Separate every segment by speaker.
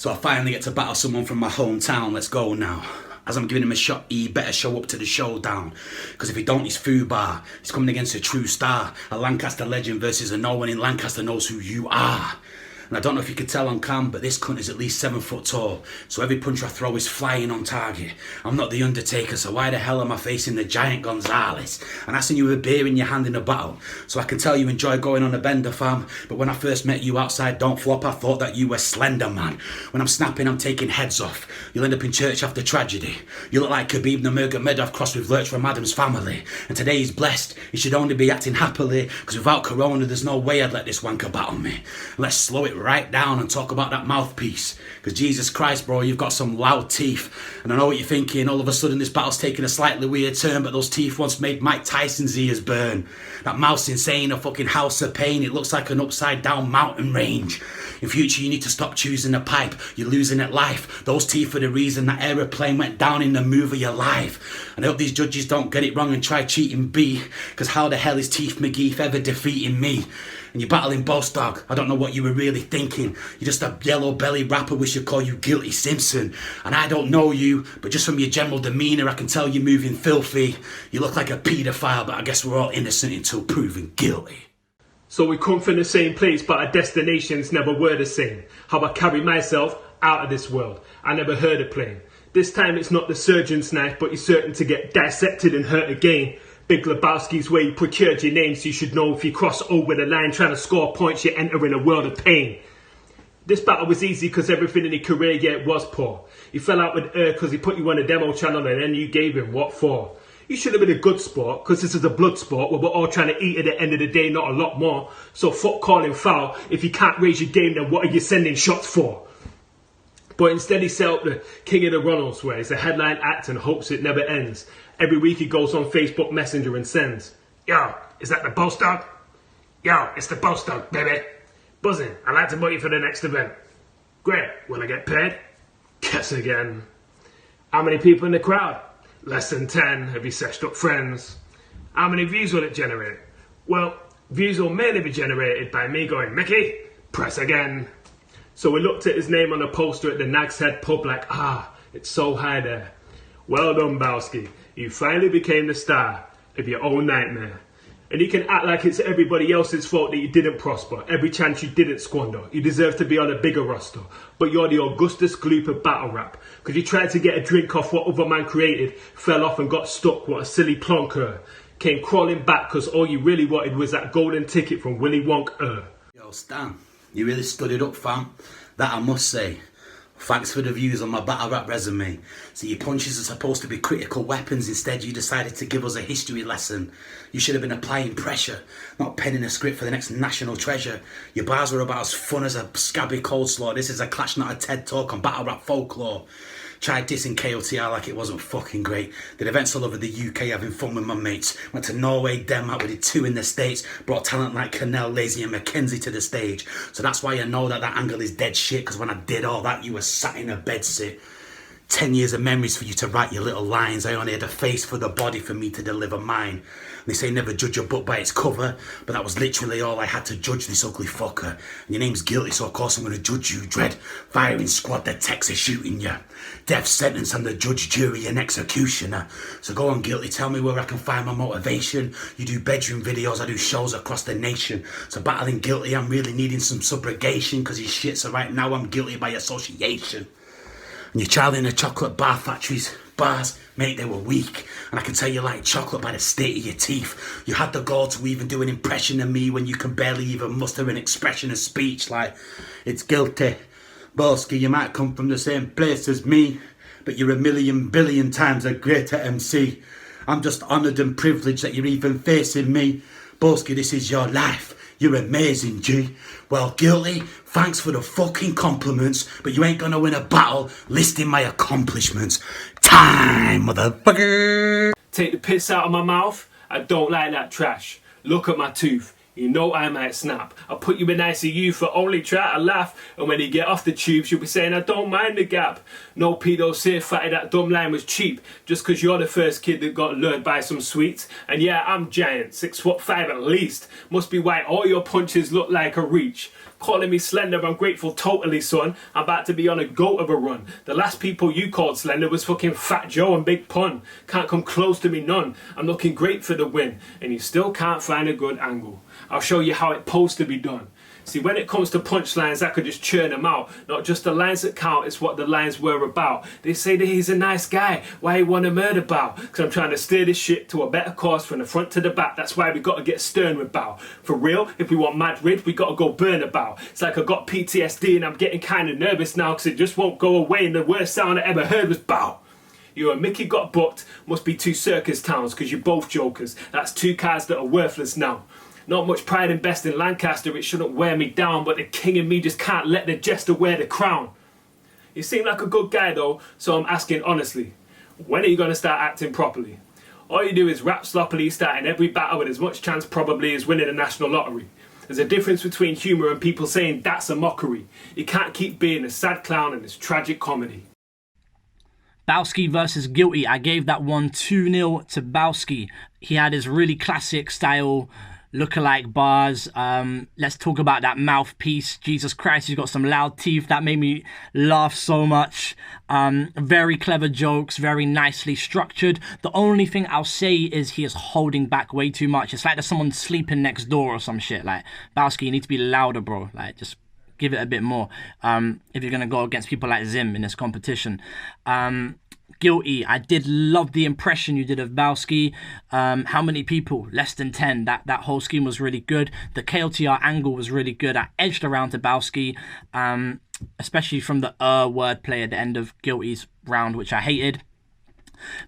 Speaker 1: So I finally get to battle someone from my hometown. Let's go now. As I'm giving him a shot, he better show up to the showdown. Because if he don't, he's FUBAR. He's coming against a true star. A Lancaster legend versus a no one in Lancaster knows who you are. And I don't know if you could tell on cam, but this cunt is at least 7 foot tall. So every punch I throw is flying on target. I'm not the Undertaker, so why the hell am I facing the giant Gonzalez? And I seen you with a beer in your hand in a battle. So I can tell you enjoy going on a bender, fam. But when I first met you outside Don't Flop, I thought that you were Slender Man. When I'm snapping, I'm taking heads off. You'll end up in church after tragedy. You look like Khabib Nurmagomedov crossed with Lurch from Adam's Family. And today he's blessed. He should only be acting happily. Because without Corona, there's no way I'd let this wanker battle me. Let's slow it right down and talk about that mouthpiece. Because Jesus Christ, bro, you've got some loud teeth. And I know what you're thinking. All of a sudden, this battle's taking a slightly weird turn. But those teeth once made Mike Tyson's ears burn. That mouth's insane, a fucking house of pain. It looks like an upside down mountain range. In future, you need to stop choosing a pipe. You're losing at life. Those teeth are the reason that aeroplane went down in the move of your life. And I hope these judges don't get it wrong and try cheating B. Because how the hell is Teeth McGeef ever defeating me? And you're battling BOWSKI. I don't know what you were really thinking. You're just a yellow belly rapper, we should call you Guilty Simpson. And I don't know you, but just from your general demeanour, I can tell you're moving filthy. You look like a paedophile, but I guess we're all innocent until proven guilty.
Speaker 2: So we come from the same place, but our destinations never were the same. How I carry myself out of this world. I never heard a plane. This time it's not the surgeon's knife, but you're certain to get dissected and hurt again. Big Lebowski's where you procured your name, so you should know if you cross over the line trying to score points, you're entering a world of pain. This battle was easy because everything in your career, yeah, it was poor. You fell out with because he put you on a demo channel and then you gave him what for? You should have been a good sport, because this is a blood sport where we're all trying to eat at the end of the day, not a lot more. So fuck calling foul. If you can't raise your game, then what are you sending shots for? But instead he set up the King of the Ronalds where he's a headline act and hopes it never ends. Every week he goes on Facebook Messenger and sends, "Yo, is that the BOWSKI? Yo, it's the BOWSKI, baby. Buzzing, I'd like to book you for the next event. Great, will I get paid? Guess again. How many people in the crowd? Less than 10. Have you seshed up friends? How many views will it generate? Well, views will mainly be generated by me going, Mickey, press again." So we looked at his name on a poster at the Nag's Head pub like, it's so high there. Well done, BOWSKI. You finally became the star of your own nightmare. And you can act like it's everybody else's fault that you didn't prosper, every chance you didn't squander. You deserve to be on a bigger roster. But you're the Augustus Gloop of battle rap. Because you tried to get a drink off what other man created, fell off and got stuck, what a silly plonker. Came crawling back because all you really wanted was that golden ticket from Willy Wonka.
Speaker 1: Yo, Stan, you really stood it up, fam. That I must say. Thanks for the views on my battle rap resume. See, your punches are supposed to be critical weapons. Instead, you decided to give us a history lesson. You should have been applying pressure, not penning a script for the next national treasure. Your bars were about as fun as a scabby coleslaw. This is a clash, not a TED talk on battle rap folklore. Tried dissing KOTR like it wasn't fucking great. Did events all over the UK having fun with my mates. Went to Norway, Denmark, we did 2 in the States. Brought talent like Canel, Lazy and Mackenzie to the stage. So that's why I know that angle is dead shit. Because when I did all that, you were sat in a bedsit. 10 years of memories for you to write your little lines. I only had a face for the body for me to deliver mine. They say never judge a book by its cover, but that was literally all I had to judge this ugly fucker. And your name's Guilty, so of course I'm going to judge you, Dread. Firing squad, the techs are shooting you. Death sentence, I'm the judge, jury and executioner. So go on, Guilty, tell me where I can find my motivation. You do bedroom videos, I do shows across the nation. So battling Guilty, I'm really needing some subrogation, because his shit, so right now I'm guilty by association. And your child in the chocolate bar factories, bars, mate, they were weak. And I can tell you like chocolate by the state of your teeth. You had the gall to even do an impression of me when you can barely even muster an expression of speech. Like, it's Guilty. BOWSKI, you might come from the same place as me, but you're a million billion times a greater MC. I'm just honoured and privileged that you're even facing me. BOWSKI, this is your life. You're amazing, G. Well, Guilty, thanks for the fucking compliments, but you ain't gonna win a battle listing my accomplishments. Time, motherfucker!
Speaker 2: Take the piss out of my mouth? I don't like that trash. Look at my tooth. You know I might snap. I'll put you in ICU for only try to laugh. And when you get off the tubes, you'll be saying, I don't mind the gap. No pedos here, fatty, that dumb line was cheap. Just cause you're the first kid that got lured by some sweets. And yeah, I'm giant, 6'5" at least. Must be why all your punches look like a reach. Calling me slender, I'm grateful totally, son. I'm about to be on a goat of a run. The last people you called slender was fucking Fat Joe and Big Pun. Can't come close to me none. I'm looking great for the win, and you still can't find a good angle. I'll show you how it's supposed to be done. See, when it comes to punchlines, I could just churn them out. Not just the lines that count, it's what the lines were about. They say that he's a nice guy, why he want to murder Bow? Cause I'm trying to steer this shit to a better course from the front to the back. That's why we gotta get stern with Bow. For real, if we want Madrid, we gotta go burn a Bow. It's like I got PTSD and I'm getting kinda nervous now, cause it just won't go away, and the worst sound I ever heard was Bow. You and Mickey got booked, must be two circus towns, cause you're both jokers. That's two cars that are worthless now. Not much pride in best in Lancaster, it shouldn't wear me down, but the king in me just can't let the jester wear the crown. You seem like a good guy though, so I'm asking honestly, when are you going to start acting properly? All you do is rap sloppily, starting every battle with as much chance probably as winning a national lottery. There's a difference between humour and people saying that's a mockery. You can't keep being a sad clown in this tragic comedy.
Speaker 3: BOWSKI versus Guilty. I gave that one 2-0 to BOWSKI. He had his really classic style lookalike bars. Let's talk about that mouthpiece. Jesus Christ, he's got some loud teeth. That made me laugh so much. Very clever jokes, very nicely structured. The only thing I'll say is he is holding back way too much. It's like there's someone sleeping next door or some shit. Like, BOWSKI, you need to be louder, bro. Like, just give it a bit more if you're going to go against people like Zim in this competition. Guilty, I did love the impression you did of BOWSKI. How many people? Less than 10. That whole scheme was really good. The KLTR angle was really good. I edged around to BOWSKI, especially from the wordplay at the end of Guilty's round, which I hated.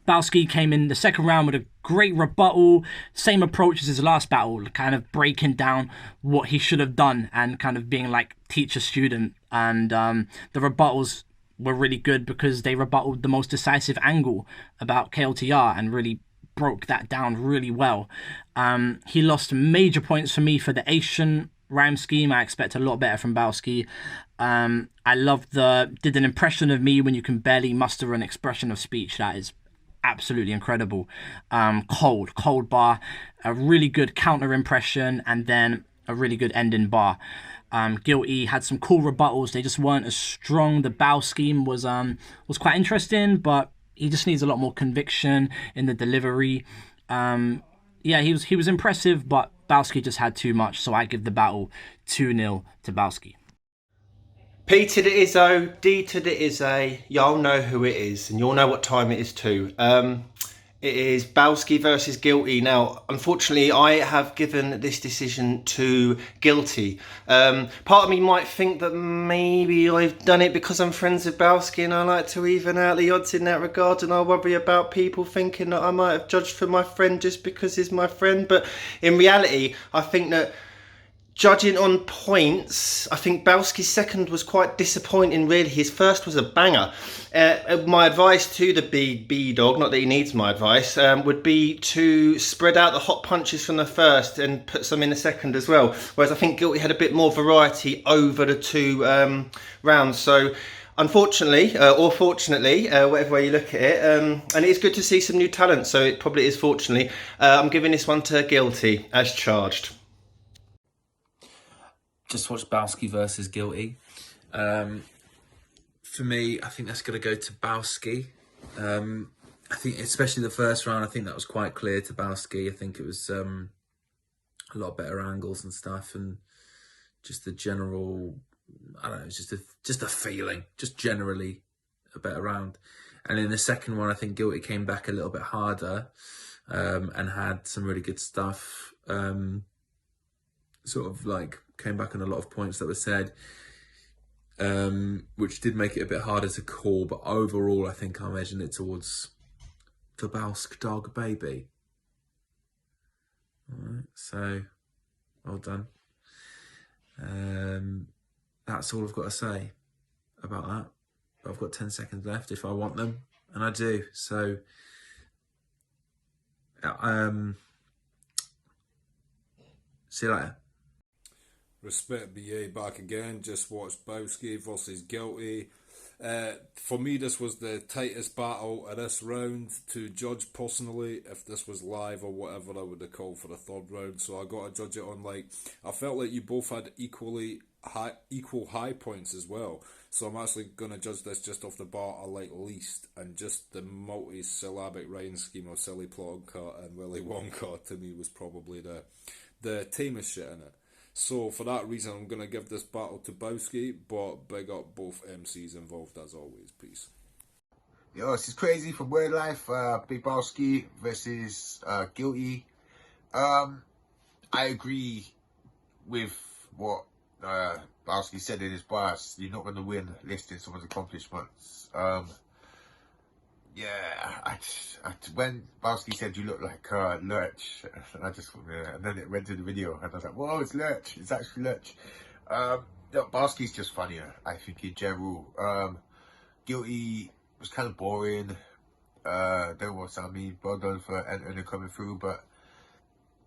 Speaker 3: BOWSKI came in the second round with a great rebuttal, same approach as his last battle, kind of breaking down what he should have done and kind of being like teacher-student. And the rebuttals were really good because they rebutted the most decisive angle about KLTR and really broke that down really well. He lost major points for me for the Asian rhyme scheme. I expect a lot better from BOWSKI. I love did an impression of me when you can barely muster an expression of speech. That is absolutely incredible. Cold bar, a really good counter impression, and then a really good ending bar. Guilty had some cool rebuttals. They just weren't as strong. The bow scheme was quite interesting, but he just needs a lot more conviction in the delivery. Yeah, he was impressive, but BOWSKI just had too much, so I give the battle 2-0 to BOWSKI.
Speaker 4: P to the Izzo, D to the Izzy. Y'all know who it is, and you'll know what time it is too. It is BOWSKI versus Guilty. Now, unfortunately, I have given this decision to Guilty. Part of me might think that maybe I've done it because I'm friends with BOWSKI and I like to even out the odds in that regard, and I worry about people thinking that I might have judged for my friend just because he's my friend. But in reality, I think that judging on points, I think BOWSKI's second was quite disappointing, really. His first was a banger. My advice to the B dog, not that he needs my advice, would be to spread out the hot punches from the first and put some in the second as well. Whereas I think Guilty had a bit more variety over the two rounds. So unfortunately, or fortunately, whatever way you look at it, and it is good to see some new talent, so it probably is fortunately, I'm giving this one to Guilty, as charged.
Speaker 5: Just watched BOWSKI versus Guilty. For me, I think that's going to go to BOWSKI. I think, especially the first round, I think that was quite clear to BOWSKI. I think it was a lot better angles and stuff, and just the general, I don't know, it's just a feeling, just generally a better round. And in the second one, I think Guilty came back a little bit harder and had some really good stuff. Sort of like came back on a lot of points that were said, which did make it a bit harder to call. But overall, I think I'm edging it towards the BOWSK dog baby. All right, so well done. That's all I've got to say about that. But I've got 10 seconds left if I want them, and I do. So see you later.
Speaker 6: Respect BA back again. Just watched BOWSKI versus Guilty. For me, this was the tightest battle of this round. To judge personally, if this was live or whatever, I would have called for the third round. So I got to judge it on, like, I felt like you both had equally equal high points as well. So I'm actually going to judge this just off the bar I like least, and just the multi-syllabic rhyme scheme of Silly Plonka and Willy Wonka to me was probably the tamest shit in it. So for that reason, I'm going to give this battle to BOWSKI, but big up both MCs involved as always. Peace.
Speaker 7: Yo, this is Crazy from Word Life. Big BOWSKI versus Guilty. I agree with what BOWSKI said in his bars. You're not going to win listing someone's accomplishments. Yeah, when BOWSKI said you look like Lurch, I just and then it went to the video and I was like, whoa, it's Lurch. It's actually Lurch. Look, BOWSKI's just funnier, I think, in general. Guilty was kind of boring. Don't know what I mean. Well done for entering and coming through, but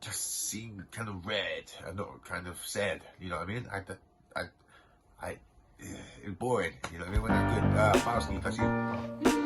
Speaker 7: just seemed kind of red and not kind of sad. You know what I mean? It was boring. You know what I mean? When that good BOWSKI,